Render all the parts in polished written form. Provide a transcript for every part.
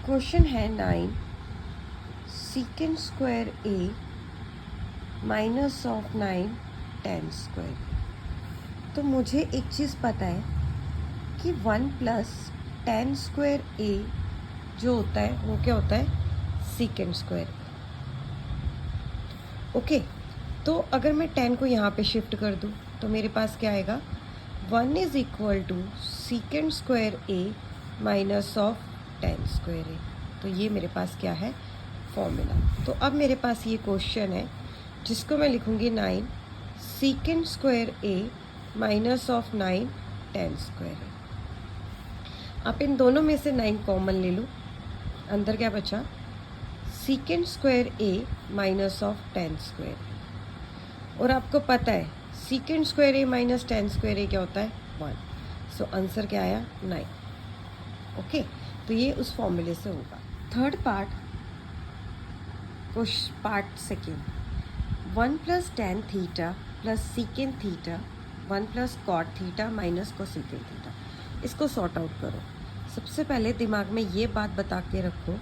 Question है 9 secant square A minus of 9 tan square. तो मुझे एक चीज़ पता है कि 1 प्लस टेन स्क्वायर ए जो होता है वो क्या होता है, सीकेंड स्क्वायर। ओके, तो अगर मैं 10 को यहाँ पे शिफ्ट कर दूँ तो मेरे पास क्या आएगा, 1 is equal to secant square A minus of tan square A. तो ये मेरे पास क्या है, फॉर्मूला। तो अब मेरे पास ये क्वेश्चन है जिसको मैं लिखूँगी 9 secant square A minus of 9 tan square A. आप इन दोनों में से 9 कॉमन ले लो, अंदर क्या बचा, secant square A minus of tan square A. और आपको पता है secant square A minus tan square A क्या होता है, 1। सो आंसर क्या आया, 9। ओके, तो ये उस फॉर्मूले से होगा। Third part, part second, 1 plus tan theta plus secant theta 1 plus cot theta minus cosecant theta. इसको सॉर्ट आउट करो। सबसे पहले दिमाग में ये बात बता के रखो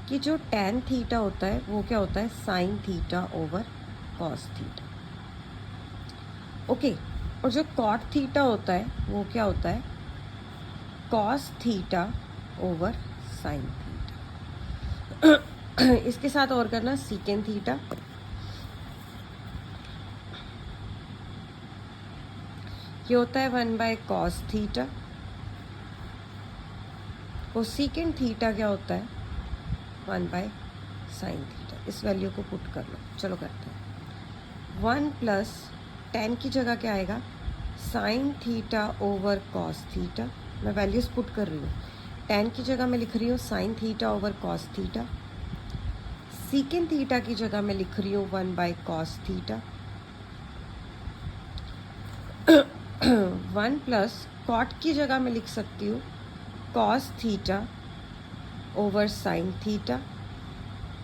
कि जो टेन थीटा होता है वो क्या होता है, sine theta over cos theta. Okay, और जो कॉट थीटा होता है वो क्या होता है, cos theta over sine theta. इसके साथ और करना सीकेंड थीटा, ये होता है 1 बाय कॉस थीटा। और सीकेंड थीटा क्या होता है, 1 बाय साइन थीटा। इस वैल्यू को पुट कर लो, चलो करते हैं। 1 प्लस टेन की जगह क्या आएगा, sign theta over cos theta. मैं वैल्यूज पुट कर रही हूँ, टेन की जगह मैं लिख रही हूँ sine theta over cos theta. Secant theta की जगह मैं लिख रही हूँ 1 by cos theta. 1 plus cot की जगह मैं लिख सकती हूँ cos theta over sine theta,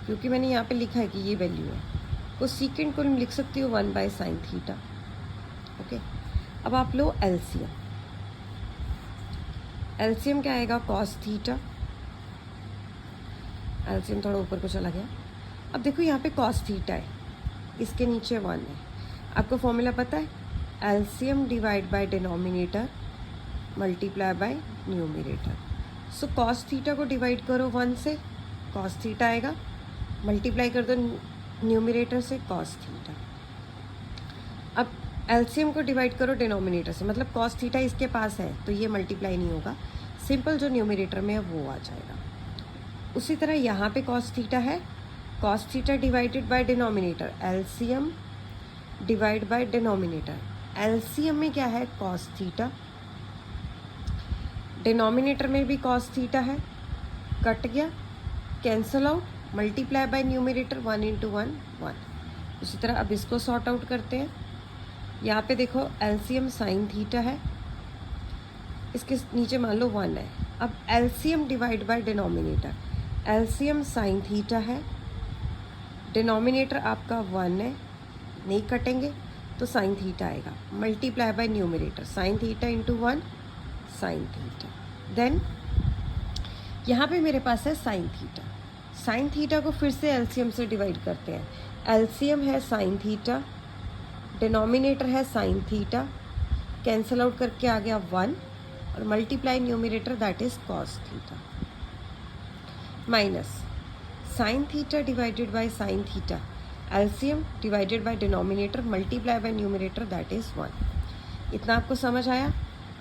क्योंकि मैंने यहाँ पे लिखा है कि ये वैल्यू है। तो सीकेंड को मैं लिख सकती हूँ 1 बाय साइन थीटा। ओके, अब आप लो एलसीएम। एलसीएम क्या आएगा, कॉस थीटा। एलसीएम थोड़ा ऊपर को चला गया। अब देखो यहाँ पे कॉस थीटा है, इसके नीचे 1 है। आपको फॉर्मूला पता है, LCM divide by denominator multiply by numerator. So cos theta को डिवाइड करो 1 से, कॉस थीटा आएगा, मल्टीप्लाई कर दो न्यूमरेटर से, कॉस थीटा। अब एलसीएम को डिवाइड करो डिनोमिनेटर से, मतलब कॉस थीटा इसके पास है तो ये मल्टीप्लाई नहीं होगा, सिंपल जो न्यूमरेटर में है वो आ जाएगा। उसी तरह यहाँ पे कॉस थीटा है, cos theta divided by denominator, LCM divide by denominator. LCM में क्या है, कॉस थीटा, डिनोमिनेटर में भी कॉस थीटा है, कट गया, cancel out, multiply by numerator 1 into 1 1। उसी तरह अब इसको सॉर्ट आउट करते हैं। यहाँ पे देखो एलसीएम साइन थीटा है, इसके नीचे मान लो 1 है। अब LCM divide by denominator, LCM sine theta है, डिनोमिनेटर आपका 1 है, नहीं कटेंगे तो साइन थीटा आएगा, multiply by numerator sine theta into 1 sine theta. Then यहाँ पे मेरे पास है साइन थीटा। साइन थीटा को फिर से एलसीएम से डिवाइड करते हैं। एलसीएम है साइन थीटा, डिनोमिनेटर है साइन थीटा, कैंसल आउट करके आ गया 1, और multiply numerator that is cos theta, minus sine theta divided by sine theta, LCM divided by denominator multiply by numerator that is 1। इतना आपको समझ आया।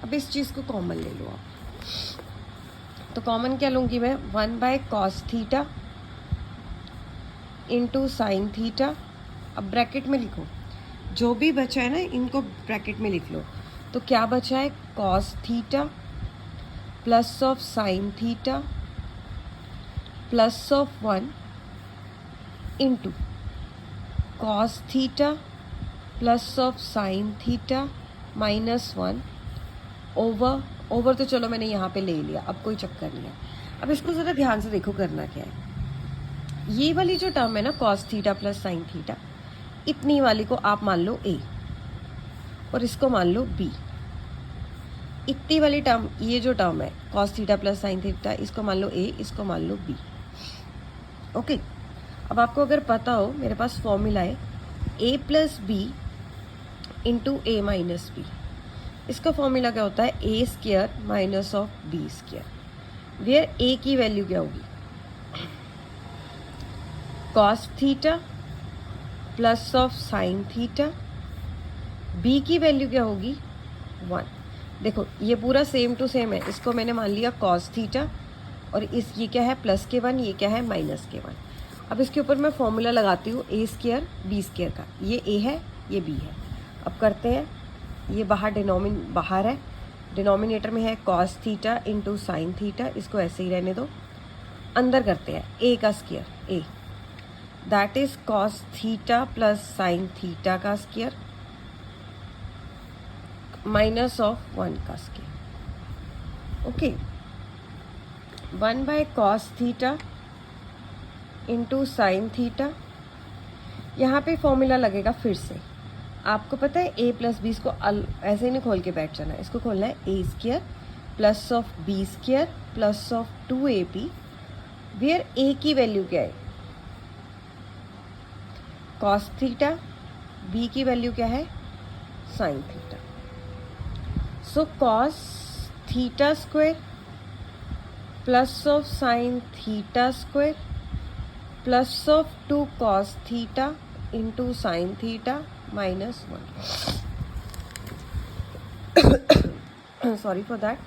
अब इस चीज़ को कॉमन ले लो आप। तो कॉमन क्या लूँगी मैं, 1 by cos theta into sine theta. अब ब्रैकेट में लिखो, जो भी बचा है ना इनको ब्रैकेट में लिख लो। तो क्या बचा है, cos theta plus of sine theta plus of 1 into cos theta plus of sine theta minus 1 over तो चलो मैंने यहाँ पे ले लिया, अब कोई चक्कर नहीं है। अब इसको ज़रा ध्यान से देखो करना क्या है। ये वाली जो टर्म है ना cos theta plus sine theta, इतनी वाली को आप मान लो ए और इसको मान लो बी। इतनी वाली टर्म, ये जो टर्म है cos theta plus sign theta, इसको मान लो ए, इसको मान लो बी। ओके, अब आपको अगर पता हो, मेरे पास फॉर्मूला है A plus B into A minus B. इसका फॉर्मूला क्या होता है? A square minus of B square, where A की वैल्यू क्या होगी? Cos theta plus of sine theta, B की वैल्यू क्या होगी? 1। देखो ये पूरा सेम टू सेम है, इसको मैंने मान लिया कॉस थीटा, और ये क्या है? प्लस के 1, ये क्या है? माइनस के 1। अब इसके ऊपर मैं फॉर्मूला लगाती हूँ ए स्क्वायर बी स्क्वायर का, ये ए है, ये बी है। अब करते हैं, ये बाहर है, डिनोमिनेटर में है cos theta into sine theta, इसको ऐसे ही रहने दो। अंदर करते हैं ए का square, A that is cos theta plus sine theta का स्क्वायर माइनस ऑफ 1 का square. Okay, 1 by cos theta into sine theta. यहाँ पे फॉर्मूला लगेगा फिर से। आपको पता है ए प्लस बी, इसको ऐसे ही नहीं खोल के बैठ जाना है, इसको खोलना है A square plus of B square plus of 2ab, where A की वैल्यू क्या है? कॉस थीटा, बी की वैल्यू क्या है? Sine theta. So cos theta square plus of sine theta square plus of 2 cos theta into sine theta minus 1। Sorry for that.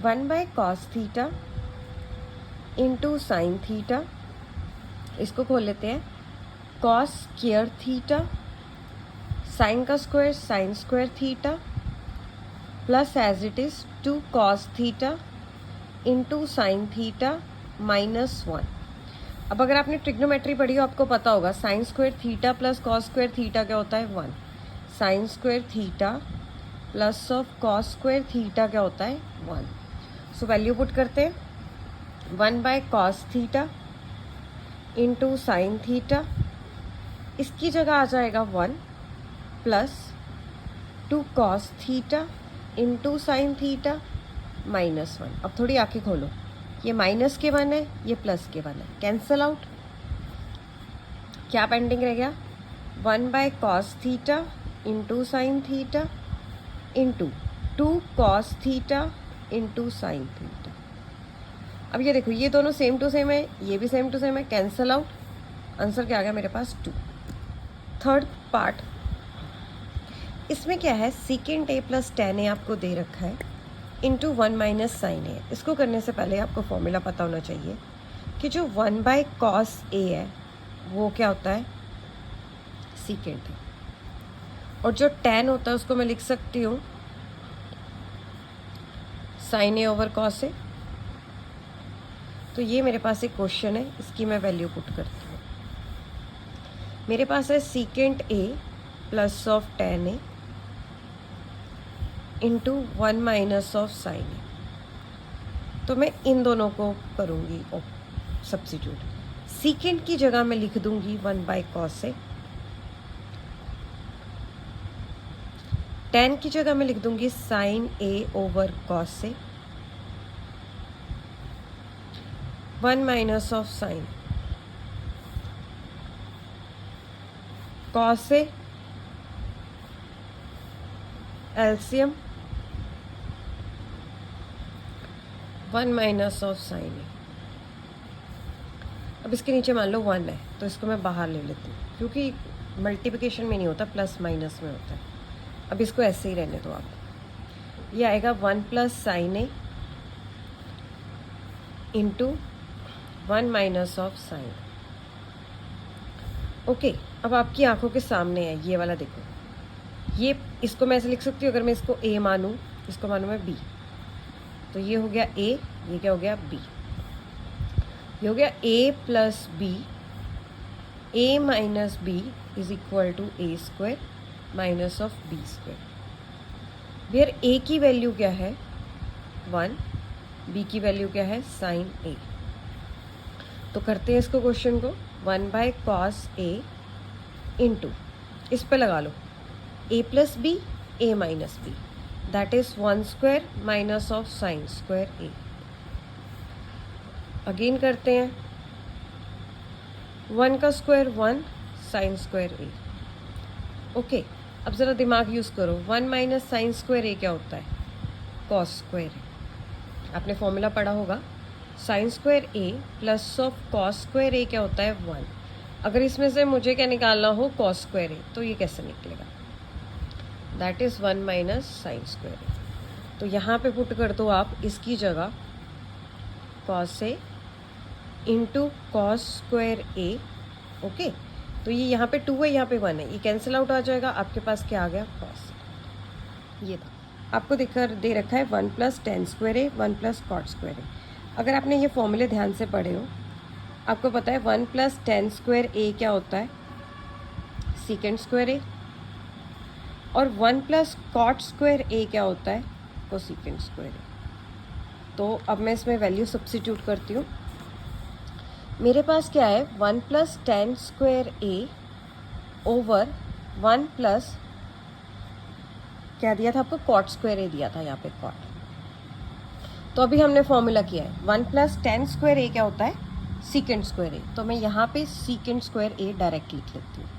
1 by cos theta into sine theta, इसको खोल लेते हैं cos square theta, sine का square sine square theta, plus as it is 2 cos theta into sine theta minus 1। अब अगर आपने trigonometry पढ़ी हो, आपको पता होगा sine square theta plus cos square theta क्या होता है? 1। Sine square theta plus of cos square theta क्या होता है? 1। सो वैल्यू पुट करते हैं, 1 by cos theta into sine theta, इसकी जगह आ जाएगा 1 plus 2 cos theta into sine theta minus 1। अब थोड़ी आंखें खोलो, ये माइनस के 1 है, ये प्लस के 1 है, कैंसल आउट। क्या पेंडिंग रह गया? 1 by cos theta into sine theta into 2 cos theta into sine theta. अब ये देखो, ये दोनों सेम टू सेम है, ये भी सेम टू सेम है, कैंसल आउट। आंसर क्या आ गया मेरे पास? 2। थर्ड पार्ट, इसमें क्या है? सीकेंट ए प्लस टेन ए आपको दे रखा है इंटू 1 माइनस साइन ए। इसको करने से पहले आपको फॉर्मूला पता होना चाहिए कि जो 1 बाय कॉस ए है वो क्या होता है? सीकेंट है। और जो टेन होता है उसको मैं लिख सकती हूँ साइन ए ओवर कॉस ए। तो ये मेरे पास एक क्वेश्चन है, इसकी मैं वैल्यू पुट करती हूँ। मेरे पास है secant A plus of tan A into 1 minus of sine A. तो मैं इन दोनों को करूँगी सब्स्टिट्यूट। सीकेंट की जगह मैं लिख दूंगी 1 बाय कॉस ए, टेन की जगह मैं लिख दूंगी sine A over cos A, 1 minus of sine cos A, LCM 1 minus of sine A. अब इसके नीचे मान लो 1 है, तो इसको मैं बाहर ले लेती हूँ, क्योंकि मल्टीप्लिकेशन में नहीं होता, प्लस माइनस में होता है। अब इसको ऐसे ही रहने दो आप। ये आएगा 1 plus sign A into 1 minus of sign. Okay, अब आपकी आंखों के सामने है ये वाला, देखो ये, इसको मैं ऐसे लिख सकती हूँ, अगर मैं इसको ए मानूँ, इसको मानूँ मैं बी, तो ये हो गया ए, ये क्या हो गया? बी। ये हो गया A plus B, A minus B is equal to A square minus of B square, where A की वैल्यू क्या है? 1, बी की वैल्यू क्या है? Sign A. तो करते हैं इसको, क्वेश्चन को, 1 बाय कॉस ए इंटू, इस पे लगा लो A plus B, A minus B, that is 1 square minus of sine square A. Again करते हैं, 1 का square 1 sine square A. Okay, अब ज़रा दिमाग यूज़ करो, 1 माइनस साइन स्क्वायर ए क्या होता है? Cos square A. आपने फॉर्मूला पढ़ा होगा, sine square A plus of cos square A क्या होता है? 1। अगर इसमें से मुझे क्या निकालना हो? कॉस स्क्वायर ए, तो ये कैसे निकलेगा? That is 1 minus sine square A. तो यहाँ पे पुट कर दो आप इसकी जगह cos A into cos square A. Okay, तो ये यहाँ पे 2 है, यहाँ पे 1 है, ये कैंसिल आउट आ जाएगा, आपके पास क्या आ गया? कॉस। ये था, आपको दे रखा है 1 प्लस टेन स्क्वायर ए 1 प्लस कॉट स्क्वायर ए। अगर आपने ये फॉर्मूले ध्यान से पढ़े हो, आपको पता है 1 प्लस टेन स्क्वायर ए क्या होता है? Secant square A. और 1 प्लस कॉट स्क्वायर ए क्या होता है? कोसीकेंड स्क्वायर ए। तो अब मैं इसमें वैल्यू सब्स्टिट्यूट करती हूँ। मेरे पास क्या है? 1 प्लस टेन स्क्वायर ए ओवर 1 प्लस क्या दिया था आपको? कॉट स्क्वायर ए दिया था, यहाँ पे कॉट। तो अभी हमने फॉर्मूला किया है, 1 प्लस टेन स्क्वायर ए क्या होता है? Secant square A. तो मैं यहाँ पे सीकेंड स्क्वायर ए डायरेक्ट लिख लेती हूँ।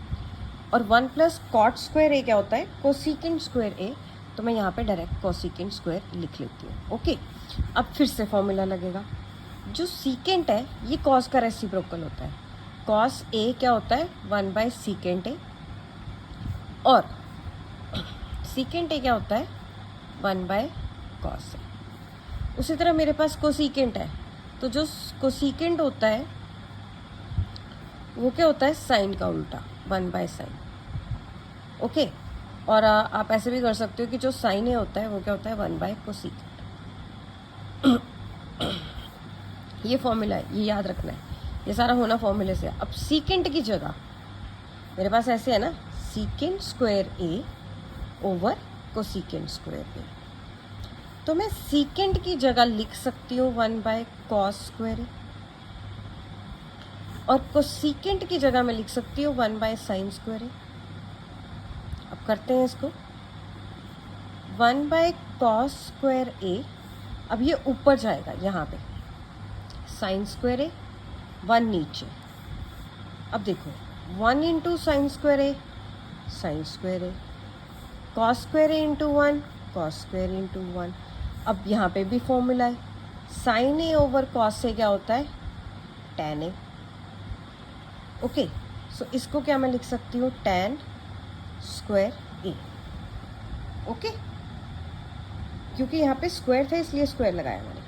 और 1 प्लस कॉट स्क्वायर ए क्या होता है? कोसीकेंड स्क्वायर ए। तो मैं यहाँ पे डायरेक्ट कोसीकेंड स्क्वायर लिख लेती हूँ। ओके, अब फिर से फॉर्मूला लगेगा। जो सीकेंट है ये कॉस का रेसिप्रोकल होता है। कॉस ए क्या होता है? 1 बाय सीकेंट ए। और सीकेंट ए क्या होता है? 1 बाय कॉस ए। उसी तरह मेरे पास कोसीकेंट है, तो जो कोसीकेंट होता है वो क्या होता है? साइन का उल्टा, 1 बाय साइन। ओके, और आप ऐसे भी कर सकते हो कि जो साइन ए होता है वो क्या होता है? 1 बाय कोसीकेंट। ये फॉर्मूला है, ये याद रखना है, ये सारा होना फॉर्मूले से। अब सीकेंट की जगह मेरे पास ऐसे है ना, secant square A over cosecant square A. तो मैं सीकेंट की जगह लिख सकती हूँ 1 बाय कॉस स्क्वायर ए, और कोसीकेंट की जगह मैं लिख सकती हूँ 1 बाय साइन स्क्वायर ए। अब करते हैं इसको, 1 बाय कॉस स्क्वायर ए। अब ये ऊपर जाएगा, यहाँ पे साइन स्क्वायर ए, 1 नीचे। अब देखो 1 इंटू साइन स्क्वायर ए, साइन स्क्वायर ए, कॉस स्क्वायर ए इंटू 1, कॉस स्क्वायर इंटू 1। अब यहाँ पे भी फॉर्मूला है, साइन ए ओवर कॉस ए क्या होता है? Tan A. ओके, सो इसको क्या मैं लिख सकती हूँ? Tan square A. ओके, क्योंकि यहाँ पे स्क्वायर था इसलिए स्क्वायर लगाया मैंने।